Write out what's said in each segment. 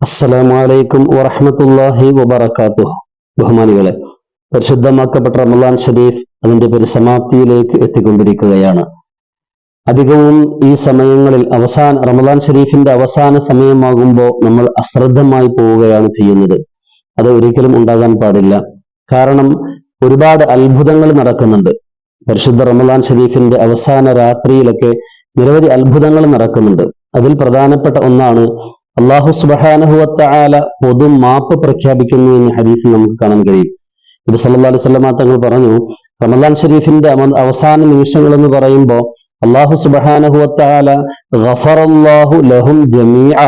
അസ്സലാമു അലൈക്കും വറഹ്മത്തുള്ളാഹി വബറകാതുഹു. ബഹുമാനികളെ, പരിശുദ്ധമാക്കപ്പെട്ട റമദാൻ ഷരീഫ് അതിന്റെ പരിസമാപ്തിയിലേക്ക് എത്തിക്കൊണ്ടിരിക്കുകയാണ്. അധികവും ഈ സമയങ്ങളിൽ റമദാൻ ഷരീഫിന്റെ അവസാന സമയമാകുമ്പോൾ നമ്മൾ അശ്രദ്ധമായി പോവുകയാണ് ചെയ്യുന്നത്. അത് ഒരിക്കലും ഉണ്ടാകാൻ പാടില്ല. കാരണം ഒരുപാട് അത്ഭുതങ്ങൾ നടക്കുന്നുണ്ട്. പരിശുദ്ധ റമദാൻ ഷരീഫിന്റെ അവസാന രാത്രിയിലൊക്കെ നിരവധി അത്ഭുതങ്ങൾ നടക്കുന്നുണ്ട്. അതിൽ പ്രധാനപ്പെട്ട ഒന്നാണ് അല്ലാഹു സുബ്ഹാനഹു വ തആല പൊതു മാപ്പ് പ്രഖ്യാപിക്കുന്നു എന്ന് ഹദീസിൽ നമുക്ക് കാണാൻ കഴിയും. നബി സല്ലല്ലാഹു അലൈഹി വസല്ലം തങ്ങൾ പറഞ്ഞു, റമദാൻ ഷരീഫിന്റെ അവസാന നിമിഷങ്ങൾ എന്ന് പറയുമ്പോൾ അല്ലാഹു സുബ്ഹാനഹു വ തആല ഗഫറല്ലാഹു ലഹും ജമീഅ,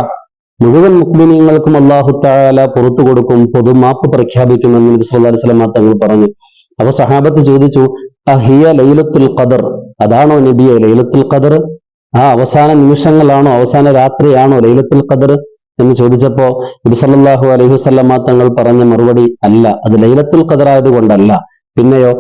മുഴുവൻ മുഅ്മിനീങ്ങൾക്കും അല്ലാഹു തആല പുറത്തു കൊടുക്കും, പൊതു മാപ്പ് പ്രഖ്യാപിക്കുമെന്ന് നബി സല്ലല്ലാഹു അലൈഹി വസല്ലം തങ്ങൾ പറഞ്ഞു. അപ്പോൾ സഹാബത്ത് ചോദിച്ചു, അഹിയ ലൈലത്തുൽ ഖദർ, അതാണോ നബിയെ ലൈലത്തുൽ ഖദർ? ആ അവസാന നിമിഷങ്ങളാണോ, അവസാന രാത്രിയാണോ ലൈലത്തുൽ ഖദർ എന്ന് ചോദിച്ചപ്പോ നബി സല്ലല്ലാഹു അലൈഹി വസല്ലമ തങ്ങൾ പറഞ്ഞ മറുപടി, അല്ല, അത് ലൈലത്തുൽ ഖദർ ആയതുകൊണ്ടല്ല. പിന്നെയോ,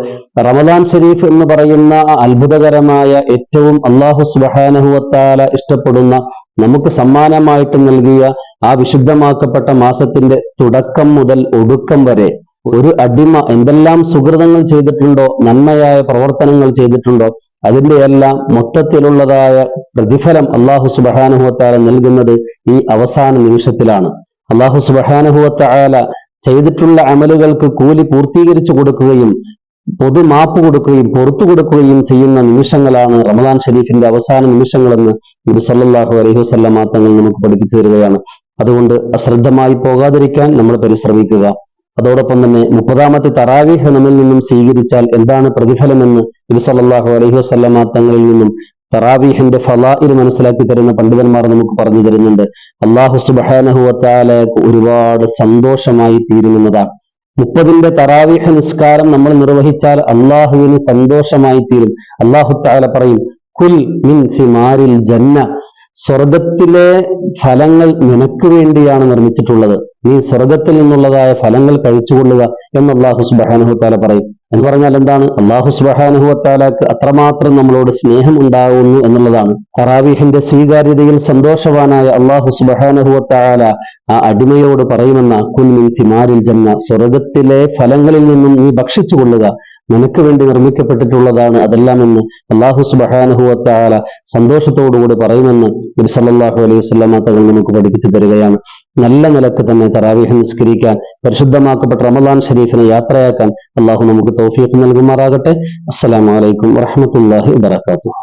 റമദാൻ ഷരീഫ് എന്ന് പറയുന്ന അത്ഭുതകരമായ ഏറ്റവും അല്ലാഹു സുബ്ഹാനഹു വ തആല ഇഷ്ടപ്പെടുന്ന നമുക്ക് സമ്മാനമായിട്ട് നൽകിയ ആ വിശുദ്ധമാക്കപ്പെട്ട മാസത്തിന്റെ തുടക്കം മുതൽ ഒടുക്കം വരെ ഒരു അടിമ എന്തെല്ലാം സുഹൃതങ്ങൾ ചെയ്തിട്ടുണ്ടോ, നന്മയായ പ്രവർത്തനങ്ങൾ ചെയ്തിട്ടുണ്ടോ, അതിന്റെ എല്ലാം മൊത്തത്തിലുള്ളതായ പ്രതിഫലം അല്ലാഹു സുബ്ഹാനഹു വ തആല നൽകുന്നത് ഈ അവസാന നിമിഷത്തിലാണ്. അല്ലാഹു സുബ്ഹാനഹു വ തആല ചെയ്തിട്ടുള്ള അമലുകൾക്ക് കൂലി പൂർത്തീകരിച്ചു കൊടുക്കുകയും പൊതു മാപ്പ് കൊടുക്കുകയും പുറത്തു കൊടുക്കുകയും ചെയ്യുന്ന നിമിഷങ്ങളാണ് റമദാൻ ഷരീഫിന്റെ അവസാന നിമിഷങ്ങളെന്ന് നബി സല്ലല്ലാഹു അലൈഹി വസല്ലമ തങ്ങൾ നമുക്ക് പഠിപ്പിച്ചു തരികയാണ്. അതുകൊണ്ട് അശ്രദ്ധമായി പോകാതിരിക്കാൻ നമ്മൾ പരിശ്രമിക്കുക. അതോടൊപ്പം തന്നെ 30ാമത്തെ തറാവീഹ് നമ്മിൽ നിന്നും സ്വീകരിച്ചാൽ എന്താണ് പ്രതിഫലമെന്ന് നബി സല്ലല്ലാഹു അലൈഹി വസല്ലമ തങ്ങളിൽ നിന്നും തറാവീഹിന്റെ ഫളാഇൽ മനസ്സിലാക്കി തരുന്ന പണ്ഡിതന്മാർ നമുക്ക് പറഞ്ഞു തരുന്നുണ്ട്. അല്ലാഹു സുബ്ഹാനഹു വ തആലക്ക് ഒരുപാട് സന്തോഷമായി തീരുമെന്നതാണ്. 30ന്റെ തറാവീഹ് നിസ്കാരം നമ്മൾ നിർവഹിച്ചാൽ അള്ളാഹുവിന് സന്തോഷമായി തീരും. അല്ലാഹു തആല പറയും, കുൽ മിൻ സിമാരിൽ ജന്ന, സ്വർഗത്തിലെ ഫലങ്ങൾ നിനക്ക് വേണ്ടിയാണ് നിർമ്മിച്ചിട്ടുള്ളത്, നീ സ്വർഗത്തിൽ നിന്നുള്ളതായ ഫലങ്ങൾ കഴിച്ചുകൊള്ളുക എന്ന് അല്ലാഹു സുബ്ഹാനഹു വ തആല പറയും. എന്ന് പറഞ്ഞാൽ എന്താണ്? അല്ലാഹു സുബ്ഹാനഹു വ തആലക്ക് അത്രമാത്രം നമ്മളോട് സ്നേഹം ഉണ്ടാകുന്നു എന്നുള്ളതാണ്. തറാവീഹിന്റെ സ്വീകാര്യതയിൽ സന്തോഷവാനായ അല്ലാഹു സുബ്ഹാനഹു വ തആല ആ അടിമയോട് പറയുമെന്ന, കുൽ മിൻ തിമാരിൽ ജന്ന, സ്വർഗത്തിലെ ഫലങ്ങളിൽ നിന്നും നീ ഭക്ഷിച്ചു കൊള്ളുക, നിനക്ക് വേണ്ടി നിർമ്മിക്കപ്പെട്ടിട്ടുള്ളതാണ് അതെല്ലാം എന്ന് അല്ലാഹു സുബ്ഹാനഹു വ തആല സന്തോഷത്തോടുകൂടി പറയുമെന്ന് നബി സല്ലല്ലാഹു അലൈഹി വസല്ലമ തങ്ങൾ നമുക്ക് പഠിപ്പിച്ചു തരികയാണ്. നല്ല നിലക്ക് തന്നെ തറാവീഹ് നിസ്കരിക്കാൻ, പരിശുദ്ധമാക്കപ്പെട്ട റമദാൻ ഷരീഫിനെ യാത്രയാക്കാൻ അല്ലാഹു നമുക്ക് തൗഫീഖ് നൽകുമാറാകട്ടെ. അസ്സലാമു അലൈക്കും വറഹ്മത്തുള്ളാഹി വബറകാതുഹു.